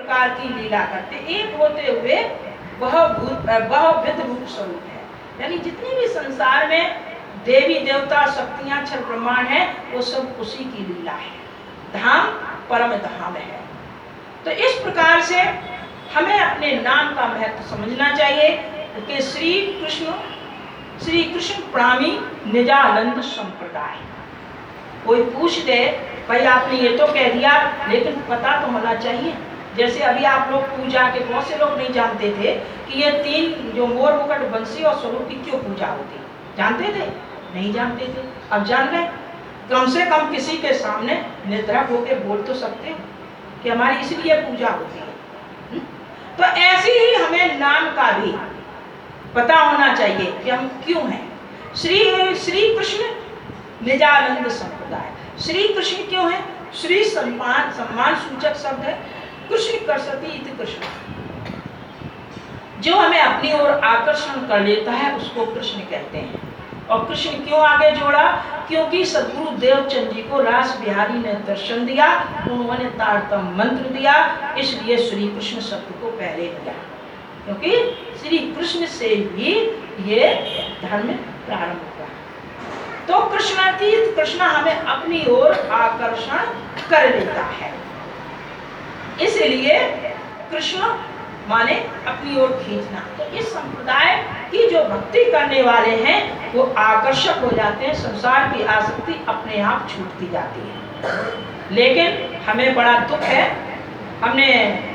प्रकार की लीला करते, एक होते हुए बहुविध रूप स्वरूप है। यानी जितनी भी संसार में देवी देवता शक्तियां अक्षर ब्रह्मांड है, वो सब उसी की लीला है। धाम परम धाम है। तो इस प्रकार से हमें अपने नाम का महत्व समझना चाहिए कि श्री कृष्ण प्राणी निजानंद संप्रदाय। कोई पूछ दे, भाई आपने ये तो कह दिया, लेकिन पता तो होना चाहिए। जैसे अभी आप लोग पूजा के, बहुत से लोग नहीं जानते थे कि ये 3 जो मोर मुकुट बंसी और स्वरूप की क्यों पूजा होती है। जानते थे? नहीं जानते थे, अब जान गए। कम से कम किसी के सामने निर्धक होकर बोल तो सकते हो कि हमारी इसलिए पूजा होती है। तो ऐसे ही हमें नाम का भी पता होना चाहिए कि हम क्यों हैं। श्री कृष्ण निजानंद संप्रदाय। श्री कृष्ण क्यों है? श्री सम्मान सूचक शब्द है। कृष्ण कर्षति इति कृष्ण, जो हमें अपनी ओर आकर्षण कर लेता है उसको कृष्ण कहते हैं। और कृष्ण क्यों आगे जोड़ा? क्योंकि सद्गुरु देवचंद जी को रास बिहारी ने दर्शन दिया, उन्होंने तारतम मंत्र दिया, इसलिए श्री कृष्ण शब्द को पहले दिया, क्योंकि श्री कृष्ण से ही ये धर्म प्रारंभ हुआ। तो कृष्णातीत कृष्ण हमें अपनी ओर आकर्षण कर लेता है, इसलिए कृष्ण माने अपनी ओर खींचना। तो इस संप्रदाय की जो भक्ति करने वाले हैं वो आकर्षक हो जाते हैं, संसार की आसक्ति अपने आप छूटती जाती है। लेकिन हमें बड़ा दुख है, हमने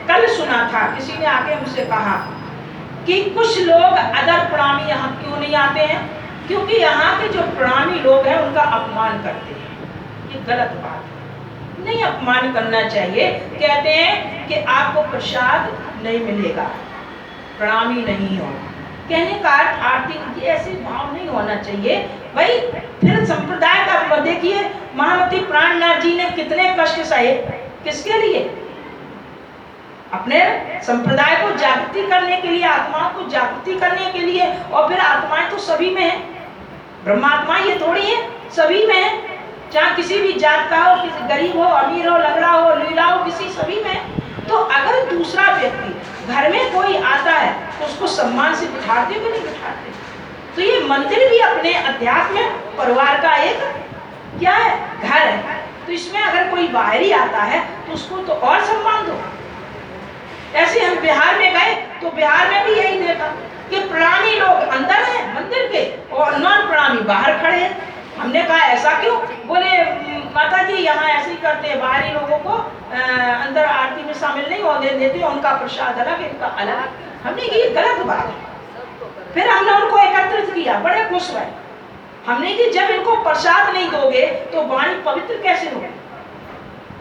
कल सुना था, किसी ने आके हमसे कहा कि कुछ लोग अदर प्रणामी यहाँ क्यों नहीं आते हैं, क्योंकि यहाँ के जो प्रणामी लोग हैं उनका अपमान करते हैं। ये गलत बात है, नहीं अपमान करना चाहिए। कहते हैं कि आपको प्रसाद नहीं मिलेगा, प्रणामी नहीं हो, कहने का अर्थ आरती, ये ऐसे भाव नहीं होना चाहिए भाई। फिर संप्रदाय का देखिए, महामती प्राणनाथ जी ने कितने कष्ट सहे, किसके लिए? अपने संप्रदाय को जागृति करने के लिए, आत्माओं को जागृति करने के लिए। और फिर आत्माएं तो सभी में है, ब्रह्मात्मा ये थोड़ी है, सभी में है, चाहे किसी भी जात का हो, किसी गरीब हो, अमीर हो, लंगड़ा हो, लीला हो, किसी सभी में। तो अगर दूसरा व्यक्ति घर में कोई आता है तो उसको सम्मान से बिठाते कि नहीं बिठाते? तो ये मंदिर भी अपने अध्यात्म परिवार का एक क्या है, घर है। तो इसमें अगर कोई बाहरी आता है तो उसको तो और सम्मान दो। ऐसे हम बिहार में गए तो बिहार में भी यही देखा कि प्रणामी लोग अंदर हैं मंदिर के और नॉन प्रणामी बाहर खड़े हैं। हमने कहा ऐसा क्यों? बोले माता जी यहाँ ऐसे ही करते हैं, बाहरी लोगों को अंदर आरती में शामिल नहीं होने देते, उनका प्रसाद अलग इनका अलग। हमने ये गलत बात है। फिर हमने उनको एकत्रित किया, बड़े खुश हुए। हमने कि जब इनको प्रसाद नहीं दोगे तो वाणी पवित्र कैसे होगी?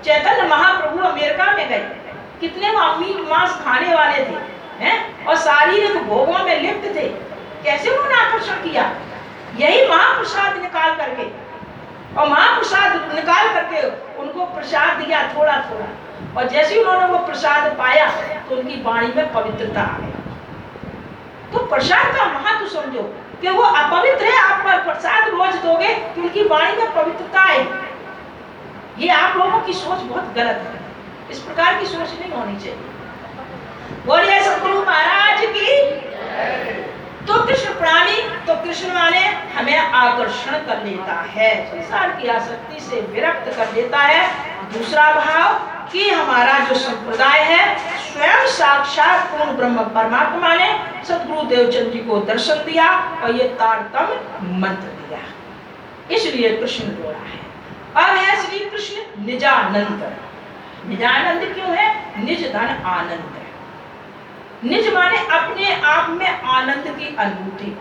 चैतन्य महाप्रभु अमेरिका में गए, कितने मीट मांस खाने वाले थे हैं, और शारीरिक भोगों में लिप्त थे, कैसे उन्होंने आकर्षण किया? यही महाप्रसाद निकाल करके, और महाप्रसाद निकाल करके उनको प्रसाद दिया थोड़ा थोड़ा, और जैसे उन्होंने वो प्रसाद पाया तो उनकी वाणी में पवित्रता आ गई। तो प्रसाद का महत्व समझो कि वो अपवित्र है, आप पर प्रसाद रोज दोगे तो उनकी वाणी में पवित्रता आएगी। ये आप लोगों की सोच बहुत गलत है, इस प्रकार की सोच नहीं होनी चाहिए। बोलिए सतगुरु महाराज की। तो कृष्ण प्राणी, तो कृष्ण माने हमें आकर्षण कर लेता है, संसार की आसक्ति से विरक्त कर देता है। दूसरा भाव कि हमारा जो संप्रदाय है स्वयं साक्षात पूर्ण ब्रह्म परमात्मा ने सद्गुरु देवचंद जी को दर्शन दिया और ये तारतम्य मंत्र दिया, इसलिए कृष्ण जोड़ा है। अब है श्री कृष्ण निजानंद। निजानंद क्यों है? निज धन आनंद। निज माने अपने आप में आनंद की अनुभूति।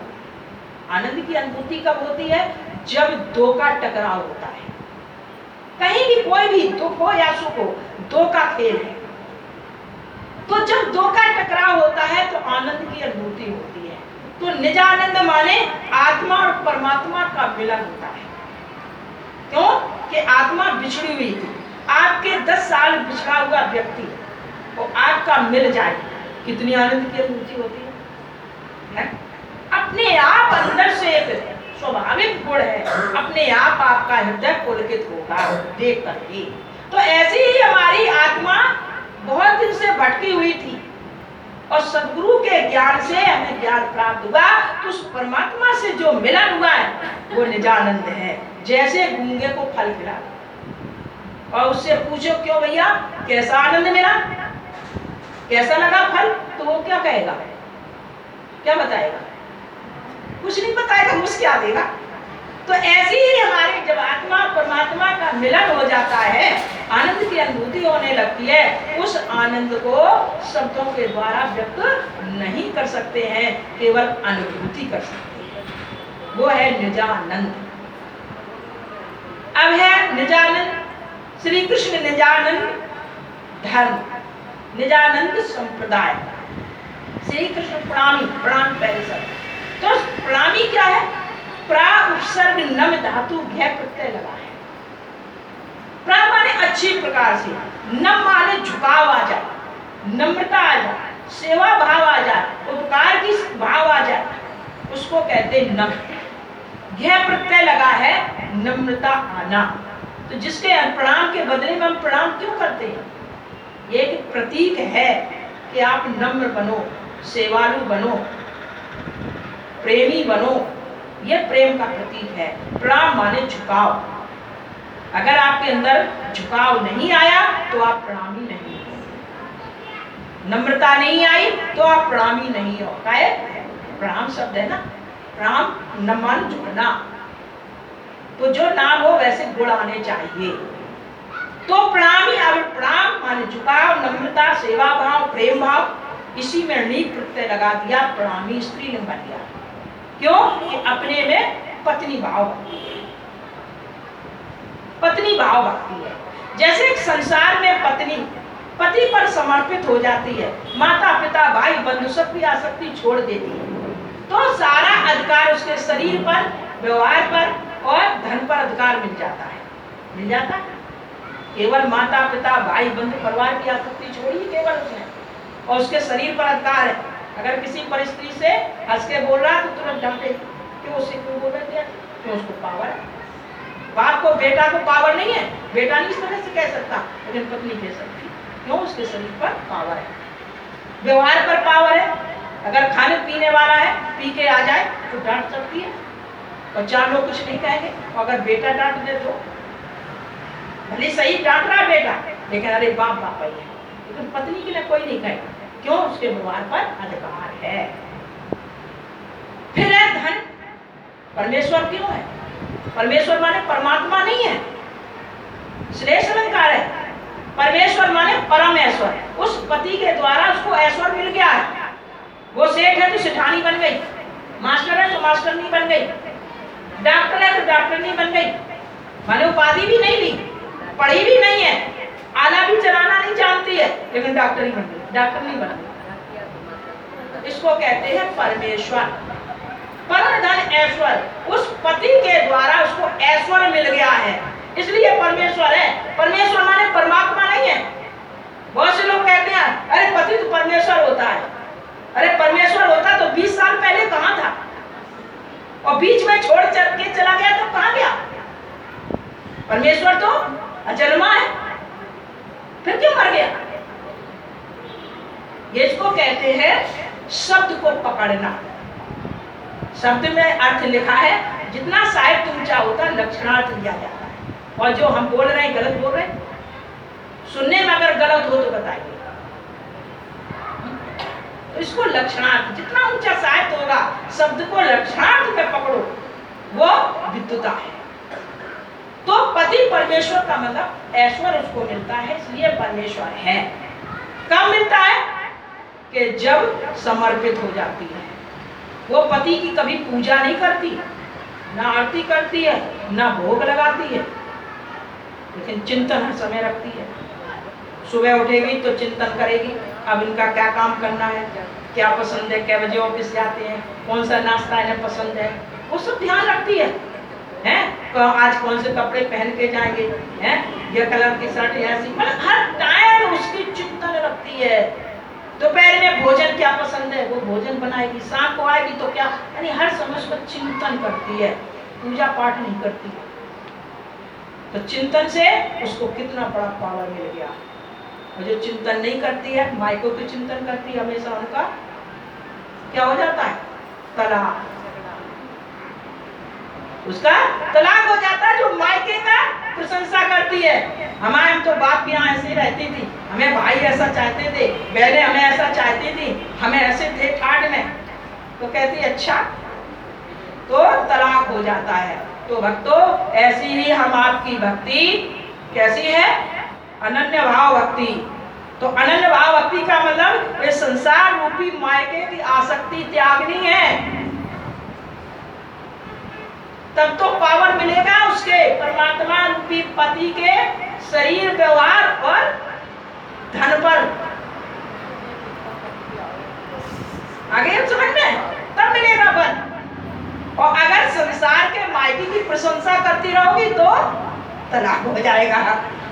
आनंद की अनुभूति कब होती है? जब दो का टकराव होता है। कहीं भी कोई भी दुख हो या सुख हो, दो का खेल है। तो जब दो का टकराव होता है तो आनंद की अनुभूति होती है। तो निजानंद माने आत्मा और परमात्मा का मिलन होता है। क्यों? कि आत्मा बिछड़ी हुई थी, आपके 10 साल बिछड़ा हुआ व्यक्ति वो आपका मिल जाए, कितनी आनंद की अनुभूति होती है? अपने आप अंदर से एक स्वाभाविक गुण है, अपने आप आपका हृदय पुलकित होगा देख करके। तो ऐसी ही हमारी आत्मा बहुत दिन से भटकी हुई थी और सदगुरु के ज्ञान से हमें ज्ञान प्राप्त हुआ, तो उस परमात्मा से जो मिलन हुआ है वो निजानंद है। जैसे गूंगे को फल खिला और उससे पूछो क्यों भैया कैसा आनंद मिला, कैसा लगा फल, तो वो क्या कहेगा, क्या बताएगा, कुछ नहीं बताएगा, मुस्कुरा देगा। तो ऐसी ही हमारे जब आत्मा परमात्मा का मिलन हो जाता है, आनंद की अनुभूति होने लगती है, उस आनंद को शब्दों के द्वारा व्यक्त नहीं कर सकते हैं, केवल अनुभूति कर सकते हैं, वो है निजानंद। अब है निजानंद श्री कृष्ण निजानंद धर्म, निजानंद संप्रदाय। श्री कृष्ण प्रणामी, प्रणाम पहले सब। तो प्रणामी क्या है, प्रा उपसर्ग नम धातु घ प्रत्यय लगा है। प्रा माने अच्छी प्रकार से, नम माने झुकाव आ जाए, नम्रता आ जाए, सेवा भाव आ जाए, उपकार की भाव आ जाए, उसको कहते हैं नम। घ प्रत्यय लगा है, नम्रता आना। तो जिसके प्रणाम के बदले में हम प्रणाम क्यों करते हैं, ये एक प्रतीक है कि आप नम्र बनो, सेवालु बनो, प्रेमी बनो, ये प्रेम का प्रतीक है। प्रणाम माने झुकाव। अगर आपके अंदर झुकाव नहीं आया तो आप प्रणामी नहीं हो, नम्रता नहीं आई तो आप प्रणामी नहीं हो। काहे प्रणाम शब्द है ना, प्रणाम नमन झुकना, तो जो नाम हो वैसे गुण आने चाहिए। तो प्रणामी, अब प्रणाम माने झुकाव, नम्रता, सेवा भाव, प्रेम भाव, इसी में नी प्रत्यय लगा दिया, प्रणामी स्त्रीलिंग बन गया। क्यों कि अपने में पत्नी भाव भक्ति है, पत्नी भाव भक्ति है। जैसे संसार में पत्नी पति पर समर्पित हो जाती है, माता पिता भाई बंधु सब की आसक्ति छोड़ देती है, तो सारा अधिकार उसके शरीर पर, व्यवहार पर और धन पर अधिकार मिल जाता है, मिल जाता है। केवल माता पिता भाई बंधु परिवार की आसक्ति छोड़ी केवल उसने, और उसके शरीर पर अधिकार है। अगर किसी पर स्त्री से हंस के बोल रहा तो तुरंत डांटे, क्यों उससे क्यों बोल रहे, क्यों उसको पावर है। बाप को बेटा को पावर नहीं है, बेटा नहीं इस तरह से कह सकता, लेकिन पत्नी कह सकती, क्यों उसके शरीर पर पावर है, व्यवहार पर पावर है। अगर खाने पीने वाला है पी के आ जाए तो डांट सकती है और चार लोग कुछ नहीं कहेंगे। और अगर बेटा डांट दे तो भले सही डांट रहा बेटा, लेकिन अरे बाप बाप ही है, लेकिन पत्नी के लिए कोई नहीं कहेगा, क्यों उसके व्यवहार पर अधिकार है। फिर है धन, परमेश्वर क्यों है, परमेश्वर माने परमात्मा नहीं है, श्रेष्ठ अलंकार है। परमेश्वर माने परम ऐश्वर्य, उस पति के द्वारा उसको ऐश्वर्य मिल गया है। वो सेठ है तो सेठानी बन गई, मास्टर है तो मास्टरनी बन गई, डॉक्टर है तो डॉक्टरनी बन गई, माने उपाधि भी नहीं ली, पढ़ी भी नहीं है, आला भी चलाना नहीं जानती है, लेकिन डॉक्टर ही बन गई, डॉक्टर नहीं बन गई। इसको कहते हैं परमेश्वर, परम धन ऐश्वर्य, उस पति के द्वारा उसको ऐश्वर्य मिल गया है, इसलिए परमेश्वर है। परमेश्वर माने परमात्मा नहीं है। बहुत से लोग कहते हैं अरे पति तो परमेश्वर होता है, अरे परमेश्वर होता तो 20 साल पहले कहाँ था, और बीच में छोड़ के चला गया तो कहाँ गया। परमेश्वर तो अजन्मा है, फिर क्यों मर गया। ये इसको कहते हैं शब्द को पकड़ना। शब्द में अर्थ लिखा है, जितना साहित्य ऊंचा होता है लक्षणार्थ लिया जाता है, और जो हम बोल रहे हैं गलत बोल रहे हैं, सुनने में अगर गलत हो तो बताइए। तो इसको लक्षणार्थ, जितना ऊंचा साहित्य होगा शब्द को लक्षणार्थ में पकड़ो, वो विद्युता है। तो पति परमेश्वर का मतलब ऐश्वर्य उसको मिलता है, इसलिए परमेश्वर है। कब मिलता है कि जब समर्पित हो जाती है। वो पति की कभी पूजा नहीं करती, ना आरती करती है, ना भोग लगाती है, लेकिन चिंतन हर समय रखती है। सुबह उठेगी तो चिंतन करेगी, अब इनका क्या काम करना है, क्या पसंद है, क्या बजे ऑफिस जाते हैं, कौन सा नाश्ता इन्हें पसंद है, वो सब ध्यान रखती है। आज कौन से कपड़े पहन के जाएंगे, हैं ये कलर की शर्ट ऐसी, मतलब हर टाइम उसकी चिंतन रखती है। दोपहर में भोजन क्या पसंद है वो भोजन बनाएगी, शाम को आएगी तो क्या, यानी हर समय उसका चिंतन करती है, पूजा पाठ नहीं करती। तो चिंतन से उसको कितना बड़ा पावर मिल गया। और जो चिंतन नहीं करती है, मायकों के चिंतन करती है, हमेशा उनका क्या हो जाता है? तलाक। उसका तलाक हो जाता है। जो मायके का प्रशंसा करती है, हमारे हम तो बाप के यहाँ ऐसे रहती थी, हमें भाई ऐसा चाहते थे, बहनें हमें ऐसा चाहती थी, हमें ऐसे थे ठाट में, तो कहती अच्छा, तो तलाक हो जाता है। तो भक्तों, ऐसी ही हम आपकी भक्ति कैसी है? अनन्य भाव भक्ति। तो अनन्य भाव भक्ति का मतलब ये संसार रूपी मायके की आसक्ति त्यागनी है। तब तो पावर मिलेगा उसके परमात्मा रूपी पति के शरीर, व्यवहार और धन पर। आगे समझ में तब मिलेगा बल। और अगर संसार के मायके की प्रशंसा करती रहोगी तो तलाक हो जाएगा।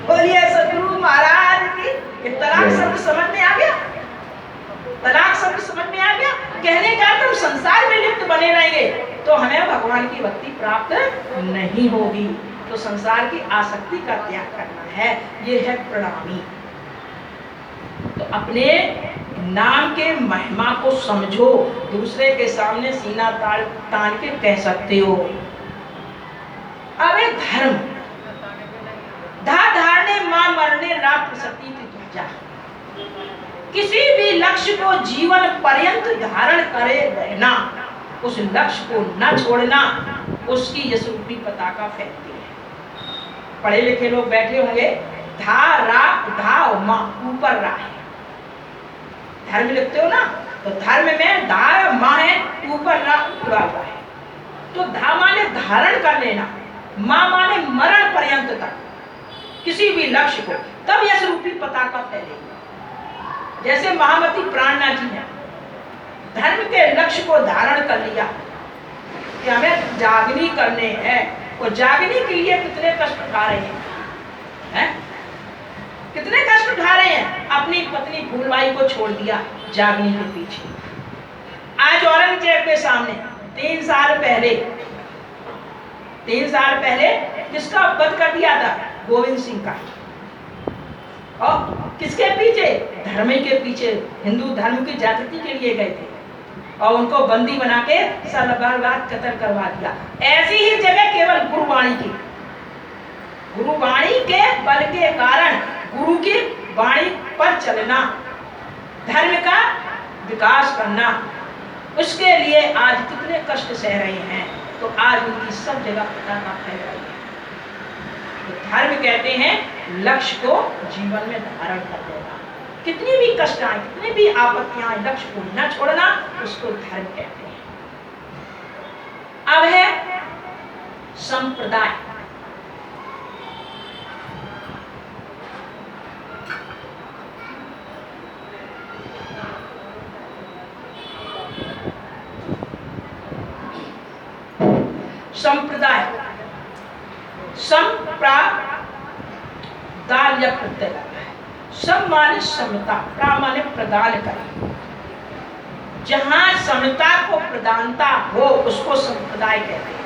बोलिए सतगुरु महाराज की। ये तलाक शब्द समझ में आ गया? तलाक शब्द समझ में आ गया? कहने का तुम संसार में लिप्त बने रहेंगे तो हमें भगवान की भक्ति प्राप्त नहीं होगी। तो संसार की आसक्ति का त्याग करना है, ये है प्रणामी। तो अपने नाम के महिमा को समझो, दूसरे के सामने सीना तान के कह सकते हो। अब एक धर्म, धा धारने मां मरने रात प्रसती की ध्वजा। किसी भी लक्ष्य को जीवन पर्यंत धारण करे रहना, उस लक्ष्य को न छोड़ना, उसकी यश रूपी पताका फैलती है। पढ़े लिखे लोग बैठे होंगे, धा रा धा मां, ऊपर रा है। धर्म लिखते हो ना, तो धर्म में धा मां है, ऊपर रा उड़ा हुआ है। तो धा माने धारण कर लेना, मां माने मरण पर्यंत तक किसी भी लक्ष्य को, तब यश रूपी पताका फैलेगी। जैसे महामती प्राणनाथ जी ने धर्म के लक्ष्य को धारण कर लिया कि हमें जागनी करने हैं, और जागने के लिए कितने कष्ट उठा रहे हैं? कितने कष्ट उठा रहे हैं? अपनी पत्नी फूलबाई को छोड़ दिया जागनी के पीछे। आज औरंगजेब के सामने 3 साल पहले किसका वध कर दिया था? गोविंद सिंह का। और किसके पीछे? धर्म के पीछे, हिंदू धर्म की जागृति के लिए गए थे और उनको बंदी बना के सालबाद कत्ल करवा दिया। ऐसी ही जगह केवल गुरुवाणी के बल के कारण, गुरु की वाणी पर चलना, धर्म का विकास करना, उसके लिए आज कितने कष्ट सह रहे हैं। तो आज उनकी सब जगह पताका फैल रही है। तो धर्म कहते हैं लक्ष्य को जीवन में धारण कर देना। कितनी भी कष्ट आए, कितनी भी आपत्तियां आए, लक्ष्य को न छोड़ना, उसको धर्म कहते हैं। अब है संप्रदाय। संप्रदाय, संप्रदाय प्रत्यय। सम माने समता, प्रा माने प्रदान करें। जहां समता को प्रदानता हो उसको संप्रदाय कहते हैं।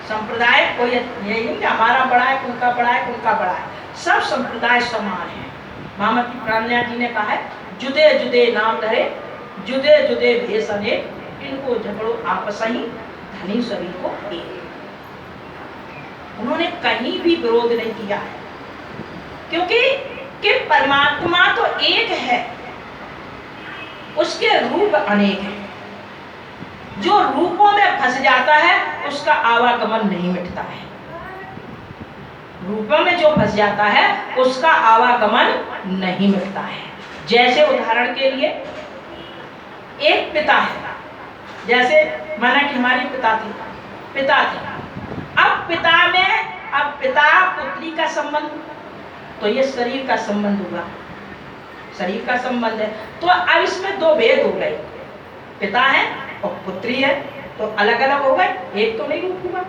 संप्रदाय कोई यही नहीं कि हमारा बड़ा है, उनका बड़ा है, उनका बड़ा है। सब संप्रदाय समान है। महामती प्राणनाथ जी ने कहा है, जुदे जुदे नाम धरे, जुदे जुदे भेष अनेक, इनको झगड़ो आपस ही, धनी सभी को एक। उन्होंने कहीं भी विरोध नहीं किया है, क्योंकि कि परमात्मा तो एक है, उसके रूप अनेक हैं। जो रूपों में फंस जाता है उसका आवागमन नहीं मिटता है। रूपों में जो फंस जाता है उसका आवागमन नहीं मिटता है। जैसे उदाहरण के लिए एक पिता है, जैसे माना कि हमारी पिता थे। अब पिता पुत्री का संबंध, तो ये शरीर का संबंध हुआ, शरीर का संबंध है। तो अब इसमें 2 भेद हो गए, पिता है और पुत्री है, तो अलग अलग हो गए, एक तो नहीं रूप हुआ।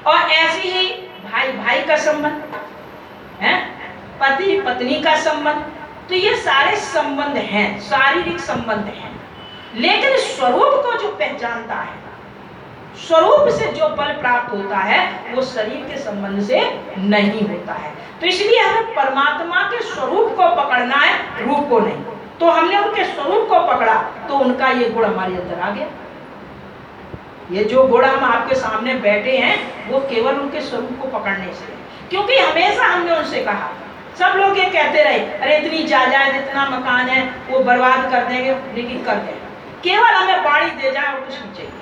और ऐसे ही भाई भाई का संबंध है, पति पत्नी का संबंध, तो ये सारे संबंध हैं, शारीरिक संबंध हैं। लेकिन स्वरूप को जो पहचानता है, स्वरूप से जो बल प्राप्त होता है वो शरीर के संबंध से नहीं होता है। तो इसलिए हमें परमात्मा के स्वरूप को पकड़ना है, रूप को नहीं। तो हमने उनके स्वरूप को पकड़ा तो उनका ये गुण हमारे अंदर आ गया। ये जो गुण हम आपके सामने बैठे हैं वो केवल उनके स्वरूप को पकड़ने से, क्योंकि हमेशा हमने उनसे कहा, सब लोग ये कहते रहे अरे इतनी जायदाद इतना मकान है वो बर्बाद कर देंगे, लेकिन कर देंगे। केवल हमें बाड़ी दे जाए और कुछ नहीं चाहिए,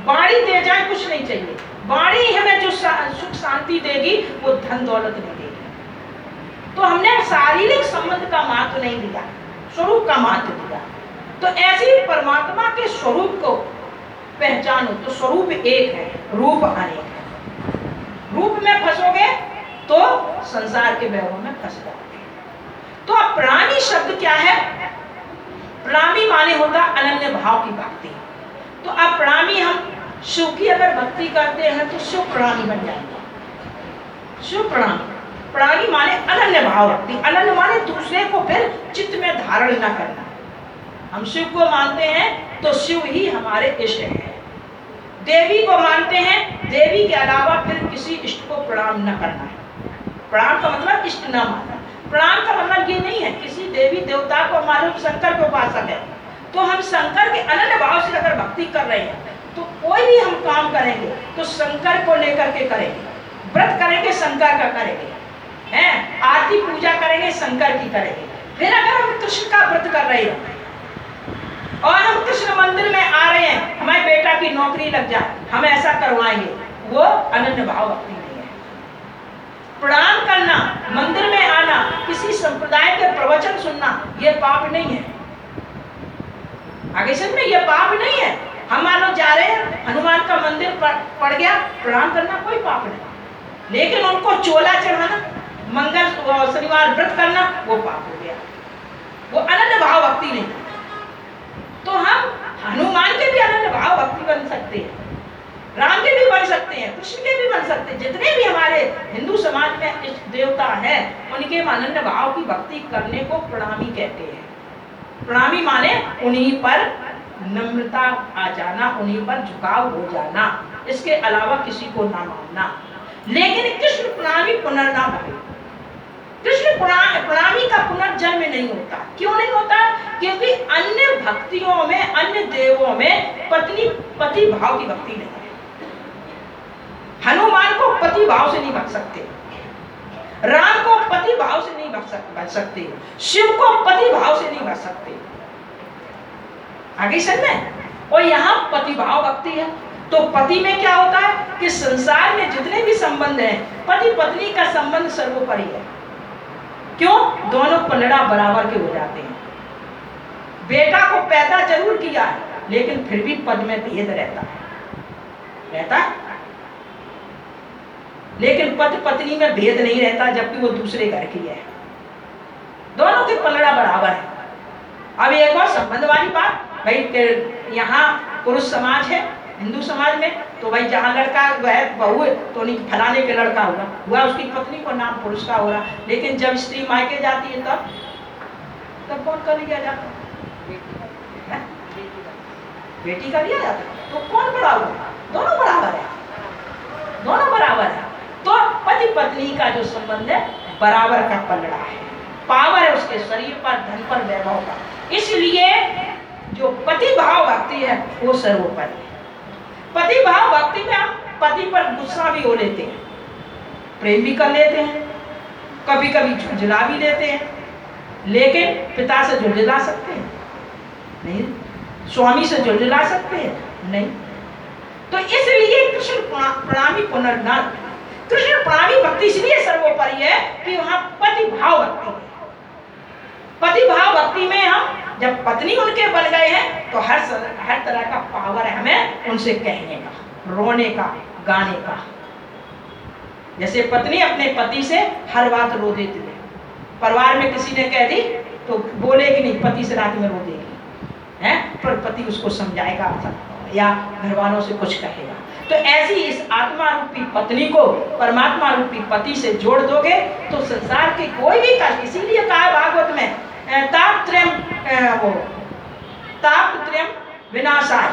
बाड़ी दे जाए कुछ नहीं चाहिए। बाड़ी हमें जो सुख शांति देगी वो धन दौलत नहीं देगी। तो हमने शारीरिक संबंध का महत्व नहीं दिया, स्वरूप का महत्व दिया। तो ऐसे ही परमात्मा के स्वरूप को पहचानो तो स्वरूप एक है, रूप अनेक है। रूप में फंसोगे तो संसार के व्यवहार में फंस जाओगे। तो अब प्रणामी शब्द क्या है? प्रणामी माने होता अनन्य भाव की भक्ति। तो अब प्रणामी हम शिव की अगर भक्ति करते हैं तो शिव प्रणामी बन जाएंगे। शिव प्रणामी, प्रणामी माने अनन्य भाव भक्ति। अनन्य माने दूसरे को फिर चित्त में धारण न करना। हम शिव को मानते हैं तो शिव ही हमारे इष्ट है। देवी को मानते हैं, देवी के अलावा फिर किसी इष्ट को प्रणाम न करना है। प्रणाम का मतलब इष्ट न मानना। प्रणाम का मतलब ये नहीं है किसी देवी देवता को मालूम शंकर के उपासक है तो हम शंकर के अनन्य भाव से अगर भक्ति कर रहे हैं तो कोई भी हम काम करेंगे तो शंकर को लेकर के करेंगे। व्रत करेंगे शंकर का करेंगे, हैं आरती पूजा करेंगे शंकर की करेंगे। फिर अगर हम कृष्ण का व्रत कर रहे हैं और हम कृष्ण मंदिर में आ रहे हैं, हमारे बेटा की नौकरी लग जाए, हम ऐसा करवाएंगे, वो अनन्य भाव भक्ति नहीं है। प्रणाम करना, मंदिर में आना, किसी संप्रदाय के प्रवचन सुनना, ये पाप नहीं है। आगे समझ में, ये पाप नहीं है। हम मानो जा रहे हैं, हनुमान का मंदिर पड़ गया, प्रणाम करना कोई पाप नहीं। लेकिन उनको चोला चढ़ाना, मंगल शनिवार व्रत करना, वो पाप हो गया, वो अनन्य भाव भक्ति नहीं। तो हम हनुमान के भी अनन्य भाव भक्ति बन सकते हैं, राम के भी बन सकते हैं, कृष्ण के भी बन सकते हैं। जितने भी हमारे हिंदू समाज में इष्ट देवता हैं उनके अनन्य भाव की भक्ति करने को प्रणामी कहते हैं। प्रणामी माने उन्हीं पर नम्रता आ जाना, उन्हीं पर झुकाव हो जाना, इसके अलावा किसी को ना मानना। लेकिन कृष्ण प्रणामी पुनर्नाम है। कृष्ण प्रणामी का पुनर्जन्म नहीं होता। क्यों नहीं होता? क्योंकि अन्य भक्तियों में, अन्य देवों में पति भाव की भक्ति नहीं है। हनुमान को पति भाव से नहीं भक्त सकते, राम को पति भाव से नहीं भक्त सकते, शिव को पति भाव से नहीं भक्त सकते। आगे समझ में? और यहाँ पति भाव भक्ति है। तो पति में क्या होता है कि संसार में जितने भी संबंध हैं, पति पत्नी का संबंध सर्वोपरि है। क्यों? दोनों पलड़ा बराबर के हो जाते हैं। बेटा को पैदा जरूर किया है लेकिन फिर भी पद में भेद रहता है, लेकिन पति पत्नी में भेद नहीं रहता, जबकि वो दूसरे घर की है। दोनों के पलड़ा बराबर है। अब एक और संबंध वाली बात, भाई यहाँ पुरुष समाज है हिंदू समाज में, तो भाई जहाँ लड़का है बहू है तो नहीं फलाने के लड़का हुआ उसकी पत्नी को नाम पुरुष का हो रहा। लेकिन जब स्त्री मायके जाती है तब कौन कर लिया जाता? बेटी का लिया जाता। तो कौन बड़ा हुआ? दोनों बराबर है, दोनों बराबर है। तो पति पत्नी का जो संबंध है बराबर का पलड़ा है, पावर है उसके शरीर पर, धन पर, वैभव पर। इसलिए जो पति भाव भक्ति है वो सर्वोपरि है। पति भाव भक्ति में हम पति पर गुस्सा भी हो लेते हैं, प्रेम भी कर लेते हैं, कभी कभी झुंझला भी लेते हैं, लेकिन पिता से झुंझला सकते हैं नहीं, स्वामी से झुंझला सकते हैं नहीं। तो इसलिए कृष्ण प्रणामी पुनर्नाम, कृष्ण प्रणामी भक्ति इसलिए सर्वोपरि है कि वहां पति भाव भक्ति है। पति भाव भक्ति में हम जब पत्नी उनके बन गए हैं तो हर तरह का पावर है हमें उनसे कहने का, रोने का, गाने का। जैसे पत्नी अपने पति से हर बात रो देती है, परिवार में किसी ने कह दी तो बोलेगी नहीं, पति से रात में रो देगी है, पर पति उसको समझाएगा या घर वालों से कुछ कहेगा। तो ऐसी इस आत्मा रूपी पत्नी को परमात्मा रूपी पति से जोड़ दोगे तो संसार के कोई भी कष्ट, इसीलिए कहा भागवत में तापत्रयम विनाशाय,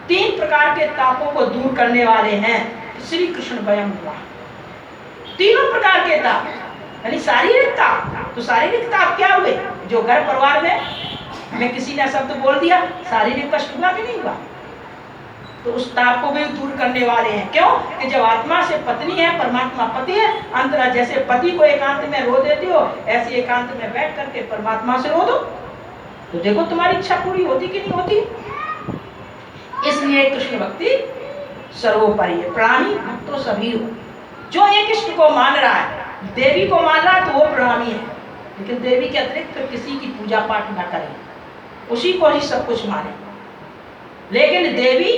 3 प्रकार के तापों को दूर करने वाले हैं श्री कृष्ण स्वयं हुआ। तीनों प्रकार के ताप, यानी शारीरिक ताप। तो शारीरिक ताप क्या हुए? जो घर परिवार में किसी ने शब्द बोल दिया, शारीरिक कष्ट हुआ कि नहीं हुआ? तो उस ताप को भी दूर करने वाले हैं। क्यों? कि जब आत्मा से पत्नी है, परमात्मा पति है, अंतरा जैसे पति को एकांत में रो देती हो, ऐसे एकांत में बैठ करके परमात्मा से रो दो, तो देखो तुम्हारी इच्छा पूरी होती कि नहीं होती। इसलिए कृष्ण भक्ति सर्वोपरि है। प्रणामी भक्तों सभी हो। जो एक इष्ट को मान रहा है, देवी को मान रहा है, तो वो प्रणामी है। लेकिन देवी के अतिरिक्त फिर किसी की पूजा पाठ ना करें, उसी को ही सब कुछ माने। लेकिन देवी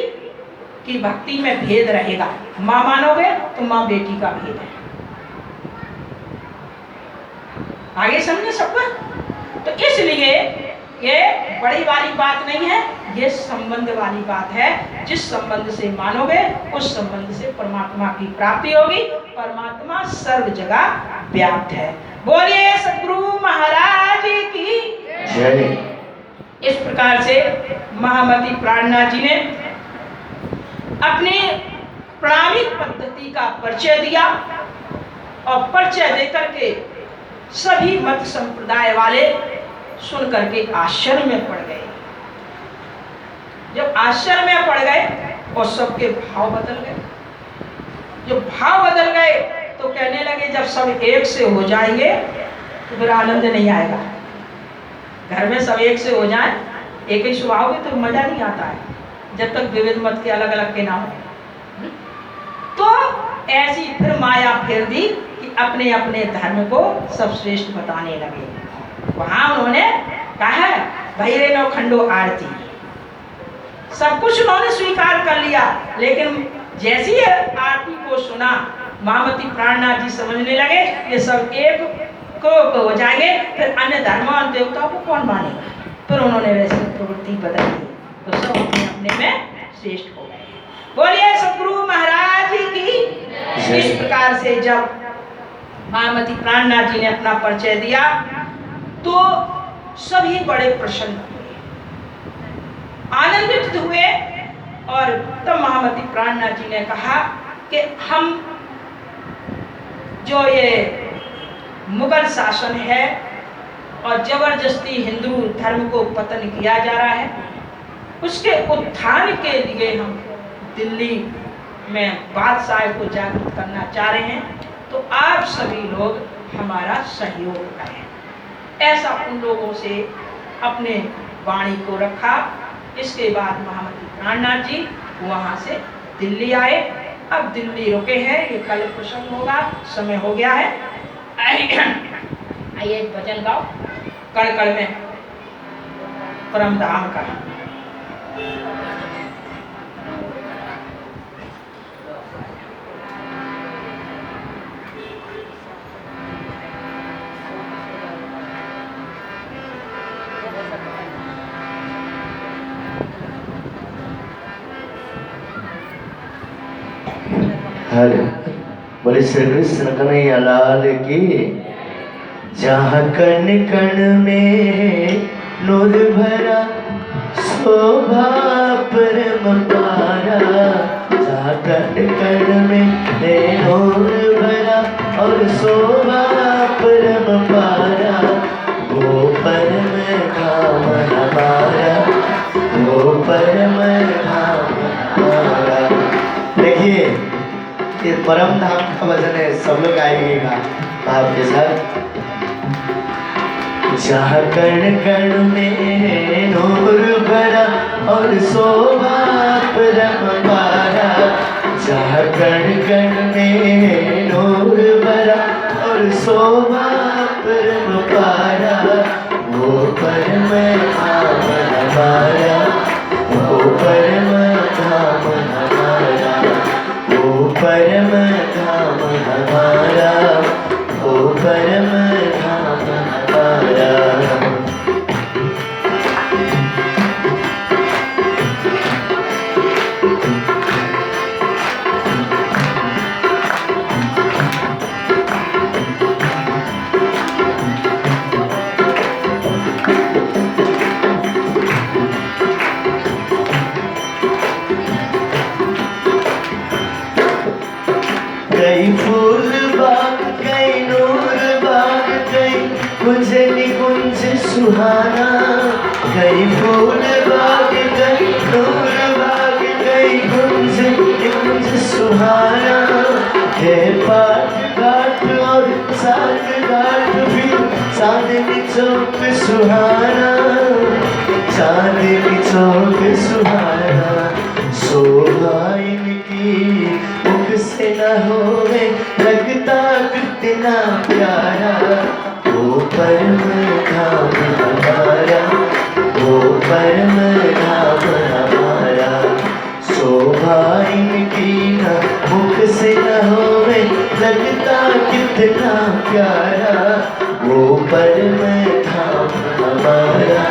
की भक्ति में भेद रहेगा। माँ मानोगे तो माँ बेटी का भेद है। आगे समझे सबको? तो इसलिए ये बड़ी वाली बात नहीं है, ये संबंध वाली बात है। जिस संबंध से मानोगे उस संबंध से परमात्मा की प्राप्ति होगी। परमात्मा सर्व जगह व्याप्त है। बोलिए सद्गुरु महाराज की जय। इस प्रकार से महामती प्राणनाथ जी ने अपनी प्राणिक पद्धति का परिचय दिया और परिचय देकर के सभी मत संप्रदाय वाले सुन करके आश्चर्य में पड़ गए। जब आश्चर्य में पड़ गए और सबके भाव बदल गए। जब भाव बदल गए तो कहने लगे जब सब एक से हो जाएंगे तो फिर आनंद नहीं आएगा। घर में सब एक से हो जाए, एक ही स्वभाव के, तो मजा नहीं आता है जब तक विविध मत के अलग अलग के ना हो। तो ऐसी फिर माया फेर दी कि अपने अपने धर्म को सब श्रेष्ठ बताने लगे। वहां उन्होंने कहा भैरव खंडो आरती, सब कुछ उन्होंने स्वीकार कर लिया। लेकिन जैसी आरती को सुना, महामती प्राणनाथ जी समझने लगे ये सब एक को हो जाएंगे, फिर अन्य धर्म और देवताओं को कौन मानेगा। फिर उन्होंने वैसे प्रवृत्ति बदल दी, तो सब अपने अपने में श्रेष्ठ हो गए। बोलिए सद्गुरु महाराज की। इस प्रकार से जब महामती प्राणनाथ जी ने अपना परिचय दिया तो सभी बड़े प्रसन्न हुए, आनंदित हुए। और तब महामती प्राणनाथ जी ने कहा कि हम जो ये मुगल शासन है और जबरदस्ती हिंदू धर्म को पतन किया जा रहा है, उसके उत्थान के लिए हम दिल्ली में बादशाह को जागृत करना चाह रहे हैं, तो आप सभी लोग हमारा सहयोग करें। ऐसा उन लोगों से अपने वाणी को रखा। इसके बाद महामती प्राणनाथ जी वहां से दिल्ली आए। अब दिल्ली रुके हैं, ये कल प्रसंग होगा, समय हो गया है। आइए एक भजन गाओ कड़कड़ में परम धाम का। हरे बोले श्री कृष्ण कन्हैया लाल की। जहाँ कण कण में नूर भरा शोभा परम पारा। जहाँ कण कण में नूर भरा और शोभा परम पारा, वो परम धाम हमारा, वो परम धाम हमारा। देखिए ये परम धाम का भजन है, सब लोग गाएंगे आपके साथ। जहाँ कण कण में नूर भरा और शोभा परम पारा। जहाँ कण कण में नूर भरा और शोभा परम पारा, वो परम धाम हमारा, वो परम धाम हमारा, वो परम धाम हमारा, वो परम धाम हमारा। सुहाना, कई फूल बाग कई नूर बाग, कई गुंज गुंज सुहाना है। पाठ घाट और साथ घाट भी चांदनी चौक सुहाना, चांदनी चौक सुहाना। शोभा इनकी मुख से न होवे, लगता कितना प्यारा, वो परम धाम हमारा, वो परम धाम हमारा। शोभा इनकी न मुख से न होवे, लगता कितना प्यारा, वो परम धाम हमारा,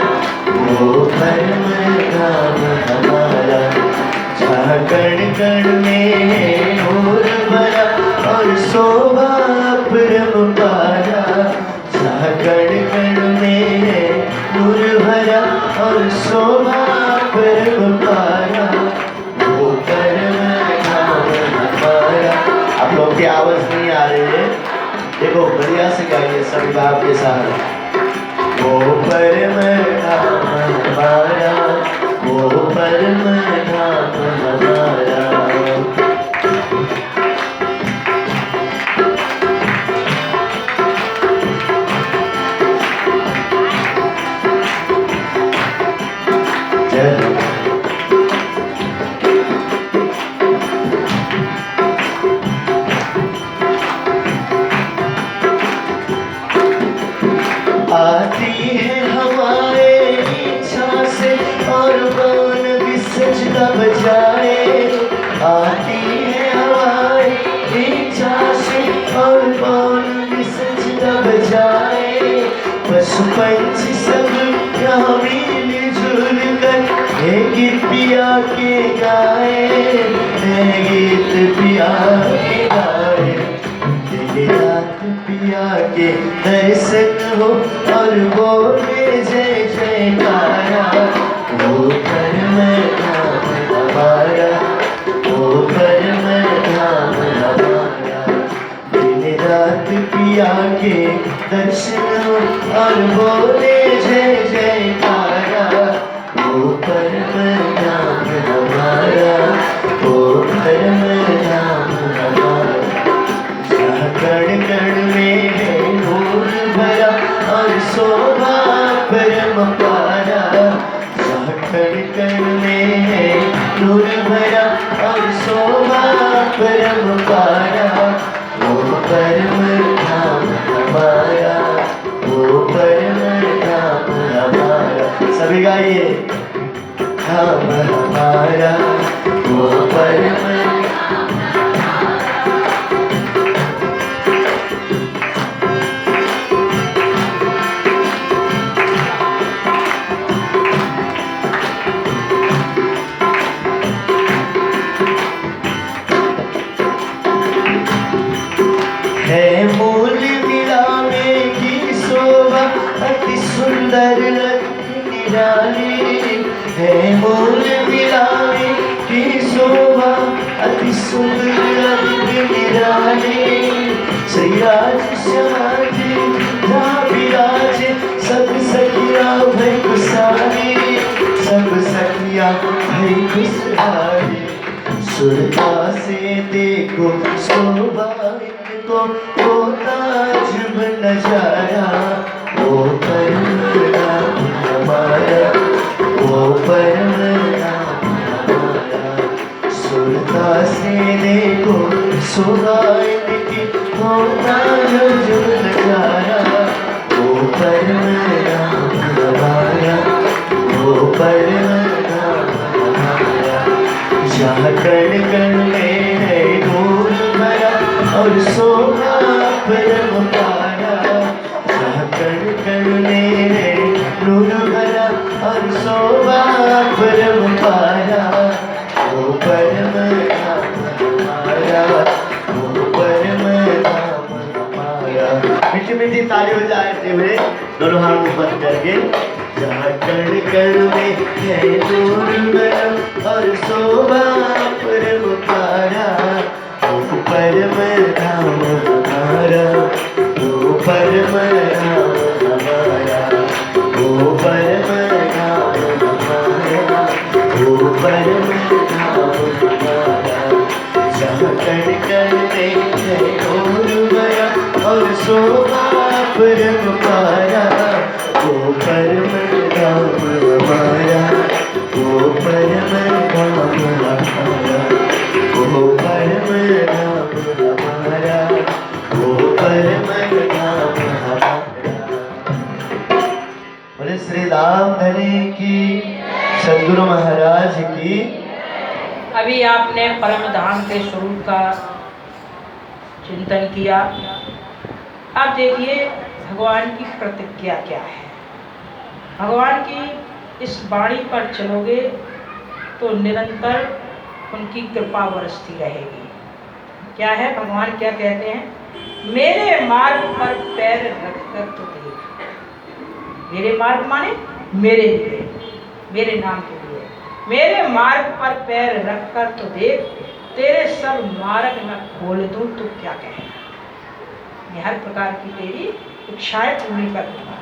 वो परम धाम हमारा। जहाँ कण कण में नूर भरा और शोभा परम पारा, जहाँ कण कण में नूर भरा और शोभा परम पारा, वो परम धाम हमारा। आप लोग की आवाज नहीं आ रही है, देखो बढ़िया से गाइए सभी बाप के साथ। वो परम धाम हमारा, वो परम धाम हमारा। आती है हमारे इच्छा से और कौन भी सजदा बजाए, आती है हमारी इच्छा से और कौन भी सजदा बजाए। पशु पंछी सब यहाँ मिल जुल कर ये गीत पिया के गाए, ये गीत पिया के गाए। रात पिया के दर्शन हो और बोले जय जयकारा, वो परम धाम हमारा, वो परम धाम हमारा। दिन रात पिया के दर्शन हो और बोले जय जयकारा, वो परम धाम हमारा, वो परम धाम हमारा। कण कण में है नूर भरा और शोभा परम पारा, कण कण में है नूर भरा और शोभा परम पारा, वो परम धाम हमारा, वो परम धाम हमारा। सभी गाइए, धाम हमारा, वो परम। है मूल मिलाने की शोभा अति सुंदर अति निराली, है मूल मिलाने की शोभा अति सुंदर अति निराली। श्री राज समाधि जहाँ विराजे सब सखिया भई खुशहाली, सब सखिया भई खुशहाली। सुरता से देखो शोभा को वो ताजुब नजारा, वो परम धाम हमारा, वो परम धाम हमारा। सुरता से देखो शोभा की वो ताजुब नजारा, वो परम धाम हमारा, वो परम धाम हमारा। जहाँ कण कण में है नूर भरा और शोभा परम पारा, जहाँ कण कण में है नूर भरा और शोभा परम पारा, वो परम धाम हमारा, वो परम धाम हमारा। मीठी मीठी ताली हो जाए हुए दोनों हाथ ऊपर करके। जहाँ कण कण में है नूर भरा और शोभा परम पारा, वो परम धाम हमारा, वो परम धाम हमारा, वो कर करते है और गया और शोभा परम पाया, वो परम धाम हमारा, वो परम धाम हमारा, वो परम धाम हमारा, वो परम धाम हमारा। बोले श्री राम धनी की, सद्गुरु महाराज की। अभी आपने परम धाम के स्वरूप का चिंतन किया। अब देखिए भगवान की प्रतिज्ञा क्या है। भगवान की इस वाणी पर चलोगे तो निरंतर उनकी कृपा बरसती रहेगी। क्या है, भगवान क्या कहते हैं? मेरे मार्ग पर पैर रखकर तो देख। मेरे मार्ग माने मेरे लिए, मेरे नाम के लिए। मेरे मार्ग पर पैर रखकर तो देख, तेरे सब मार्ग मैं खोल दूं तो क्या कहना। मैं हर प्रकार की तेरी इच्छाएं पूरी कर दूंगा।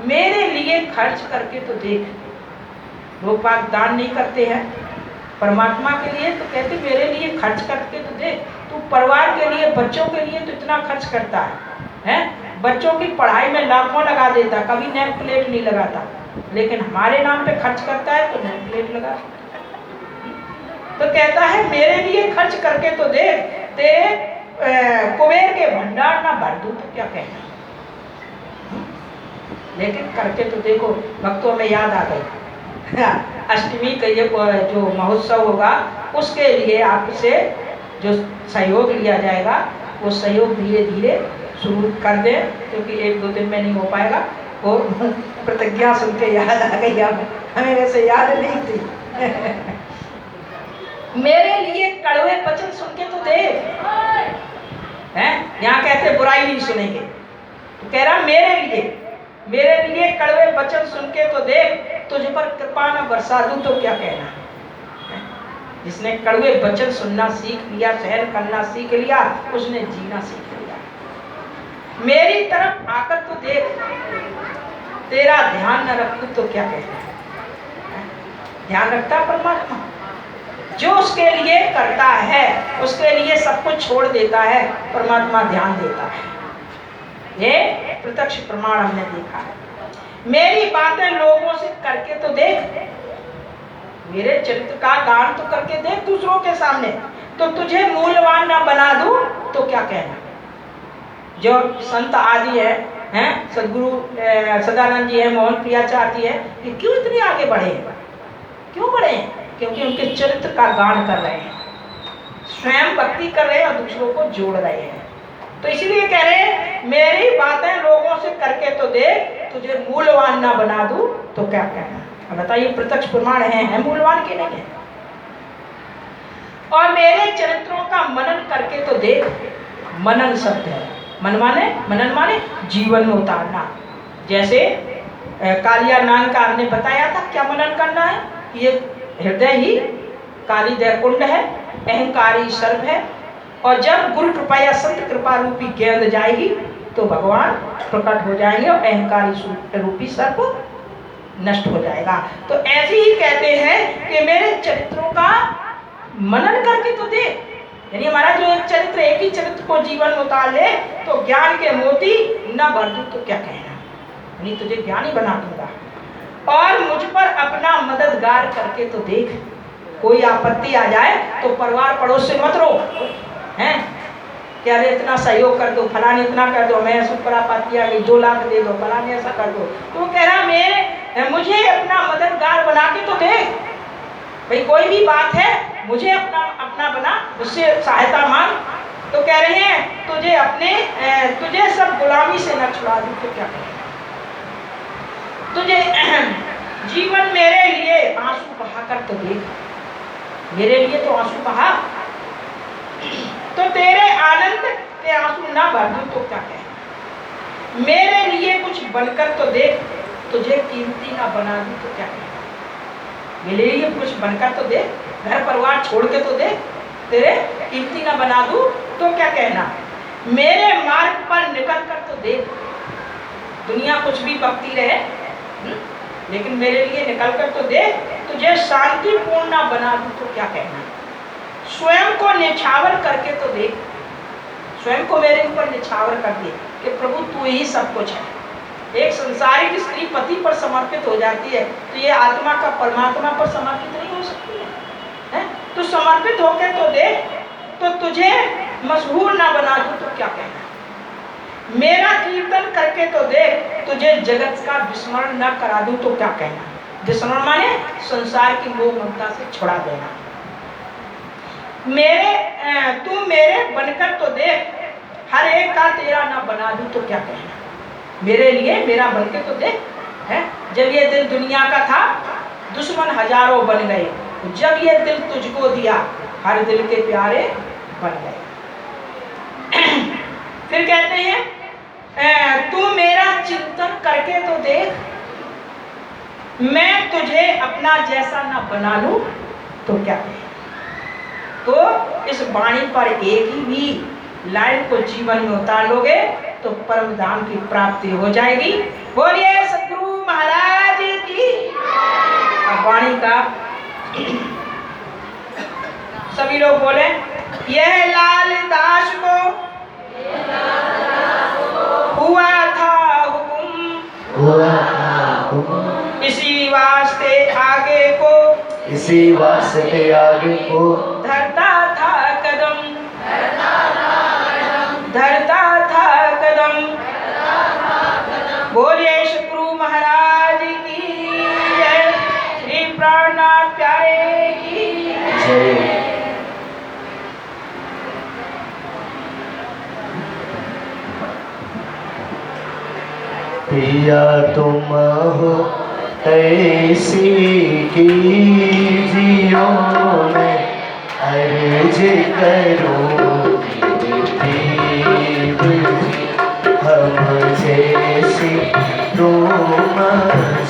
मेरे लिए खर्च करके तो देख। लोग बाग दान नहीं करते हैं, परमात्मा के लिए तो कहते मेरे लिए खर्च करके तो देख। तू परिवार के लिए, बच्चों के लिए तो इतना खर्च करता है? बच्चों की पढ़ाई में लाखों लगा देता, कभी नेम प्लेट नहीं लगाता, लेकिन हमारे नाम पे खर्च करता है तो नेम प्लेट लगा। तो कहता है मेरे लिए खर्च करके तो देख, तेरे कुबेर के भंडार ना भर दूं तो क्या कहना। लेकिन करके तो देखो। भक्तों में याद आ गई अष्टमी का ये जो महोत्सव होगा उसके लिए आपसे जो सहयोग लिया जाएगा वो सहयोग धीरे धीरे शुरू कर दे, क्योंकि एक दो दिन में नहीं हो पाएगा। वो प्रतिज्ञा सुन के याद आ गई, हमें वैसे याद नहीं थी मेरे लिए कड़वे वचन सुन के तो दे। यहाँ कहते बुराई नहीं सुनेंगे, तो कह रहा मेरे लिए कड़वे वचन सुन के तो देख, तुझ पर कृपा न बरसा दूं तो क्या कहना। जिसने कड़वे वचन सुनना सीख लिया, सहन करना सीख लिया, उसने जीना सीख लिया। मेरी तरफ आकर तो देख, तेरा ध्यान न रखूं तो क्या कहना। ध्यान रखता परमात्मा, जो उसके लिए करता है उसके लिए सब कुछ छोड़ देता है, परमात्मा ध्यान देता है। ये प्रत्यक्ष प्रमाण हमने देखा है। मेरी बातें लोगों से करके तो देख, मेरे चरित्र का गान तो करके देख दूसरों के सामने, तो तुझे मूल्यवान ना बना दूं तो क्या कहना। जो संत आदि है सदगुरु सदानंद जी है, मोहन प्रिया चाहती है कि क्यों इतने आगे बढ़े हैं, क्यों बढ़े हैं? क्योंकि उनके चरित्र का गान कर रहे हैं, स्वयं भक्ति कर रहे हैं और दूसरों को जोड़ रहे हैं। तो इसलिए कह रहे हैं मेरी बातें लोगों से करके तो देख, तुझे मूल्यवान ना बना दूं तो क्या कहना। अब बताइए प्रत्यक्ष प्रमाण है मूल्यवान के नहीं है। और मेरे चरित्रों का मनन करके तो देख। मनन शब्द है, मनन माने जीवन में उतारना। जैसे कालिया नान का हमने बताया था, क्या मनन करना है। ये हृदय ही काली दैकुंड है, अहंकारी सर्प है, और जब गुरु कृपा या संत कृपा रूपी गेंद जाएगी तो भगवान प्रकट हो जाएंगे और अहंकारी रूपी सर्प नष्ट हो जाएगा। तो ऐसे ही कहते हैं कि मेरे चरित्रों का मनन करके तो दे, यानी हमारा जो एक चरित्र, एक ही चरित्र को जीवन में उतार ले तो ज्ञान के मोती न भर दूं तो क्या कहना, यानी तुझे ज्ञानी बना दूंगा। और मुझ पर अपना मददगार करके तो देख। कोई आपत्ति आ जाए तो परिवार पड़ोस से मत रो, हैं क्या रे इतना सहयोग कर दो, फलाने इतना कर दो, मैं सुपर आपत्ति आ गई 2 लाख दे दो, फलाने ऐसा कर दो। तो कह रहा मुझे अपना मददगार बना के तो देख। भाई कोई भी बात है मुझे अपना बना, उससे सहायता मांग। तो कह रहे हैं तुझे सब गुलामी से न छुड़ा दूं तो क्या करें। तुझे जीवन मेरे लिए आंसू बहाकर तो देख। मेरे लिए तो आंसू बहा, तो तेरे आनंद के आंसू ना भर दूं तो क्या कहें। मेरे लिए कुछ बनकर तो देख, तुझे कीमती ना बना दूं तो क्या कहें। मेरे लिए कुछ बनकर तो देख, घर परिवार छोड़ के तो देख, तेरे कीमती ना बना दूं तो क्या कहना। मेरे मार्ग पर निकल कर तो देख। दुनिया कुछ भी बकती रहे, लेकिन मेरे लिए निकल कर तो देख, तुझे शांतिपूर्ण ना बना दूं तो क्या कहना। स्वयं को निछावर करके तो देख, स्वयं को मेरे ऊपर निछावर कर दे कि प्रभु तू ही सब कुछ है। एक संसारिक स्त्री पति पर समर्पित हो जाती है तो ये आत्मा का परमात्मा पर समर्पित नहीं हो सकती है? तू समर्पित होके तो देख, तो तुझे मशहूर ना बना दूं तो क्या कहना, मेरा कीर्तन करके तो देख, तुझे जगत का विस्मरण न करा दूं तो क्या कहना। विस्मरण माने संसार की मोह ममता से छुड़ा देना। तू मेरे बनकर तो देख, हर एक का तेरा ना बना दूं तो क्या कहना। मेरे लिए मेरा बनके तो देख है। जब ये दिल दुनिया का था दुश्मन हजारों बन गए, जब ये दिल तुझको दिया हर दिल के प्यारे बन गए। फिर कहते हैं तू मेरा चिंतन करके तो देख, मैं तुझे अपना जैसा ना बना लूं तो क्या कहे। तो इस वाणी पर एक ही भी लाइन को जीवन में उतार लोगे तो परम धाम की प्राप्ति हो जाएगी। बोलिए सद्गुरु महाराज की। अब वाणी का सभी लोग बोले, यह लाल दास को हुआ था हुकुम, इसी वास्ते आगे को, इसी वास्ते आगे को धरता था कदम, धरता था कदम। बोलिए सद्गुरु महाराज की जय, श्री प्राणनाथ प्यारे की जय। पिया तुम हो ऐसी की जियो में अर्ज करो, हम जैसी तुम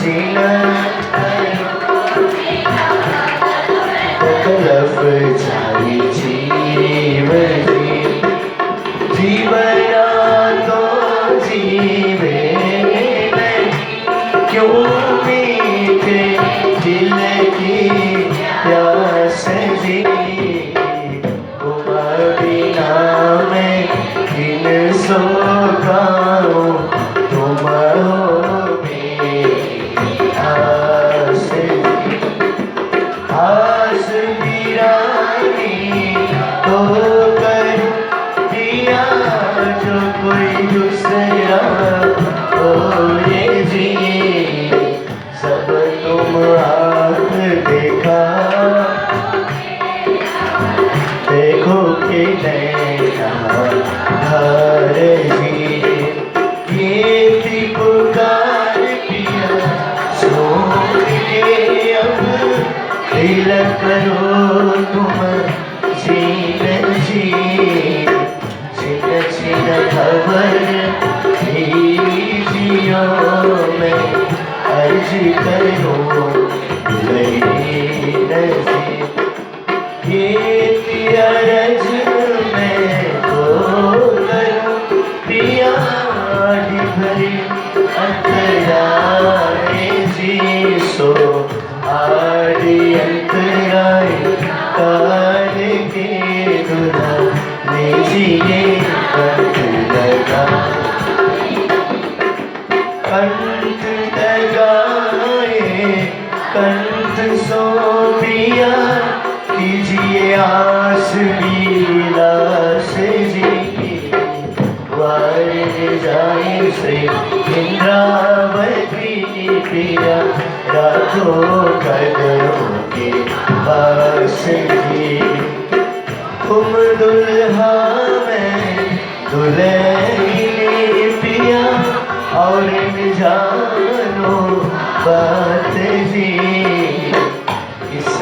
जिन तरफ जाई जीव जीवना तो जीवे क्यों मीठे दिल की प्यास जी, तुम बिना मैं किन सो गाऊं, तुम हो मेरी आस जी। आस वीरानी तो करूं दिया जो कोई दूसरा होए जी, सब तुम हाथ देखा देखो कि नैना धार जी, ये थी पुकार पिया सुन के अब दिल करो तुम जीन जी, छिन छिन खबर जियो में अर्ज करो लहीन जी, ये तिरज में तो करूं पिया भरी अंतराए जी, सो आदि अंतराय काल के दुला लीजिए कंठ लगा, कंठ लगाए कंठ सो पिया कीजिए आस विलास जी, वार जाए से इंद्रावती पिया राखो कदमों के पास जी, तुम दुल्हा में दुल्हनी पिया और जानो बात जी, इस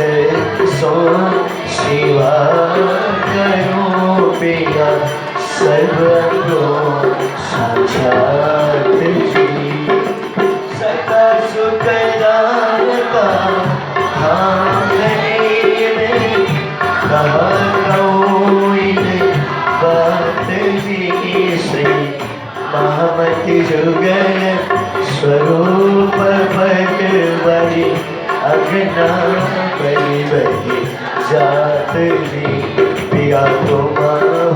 सो शिवा करो पिया सर्वो साक्षात जी, सदा सुखदाता हाँ में कहा कोई बात जी, श्री महामति जुगल स्वरूप भट बड़ी अग्ना बड़ी बड़ी जात रे पिया तो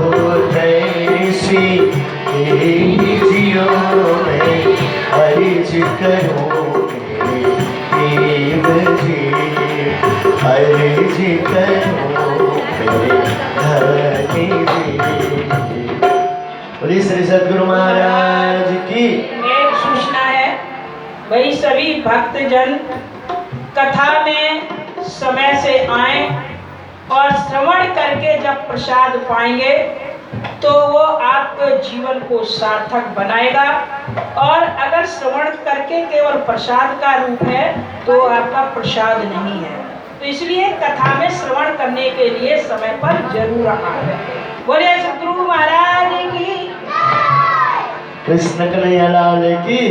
हो तैसी जियो मैं अर्ज करूं मेरे देव जी अर्ज करूं मेरे धनी जी। बोलिए श्री सद्गुरु महाराज की। एक सूचना है, वही सभी भक्तजन कथा में समय से आए और श्रवण करके जब प्रसाद पाएंगे तो वो आपके जीवन को सार्थक बनाएगा, और अगर श्रवण करके केवल प्रसाद का रूप है तो आपका प्रसाद नहीं है। तो इसलिए कथा में श्रवण करने के लिए समय पर जरूर आए। बोले सद्गुरु महाराज की, कृष्ण कन्हैया लाल की।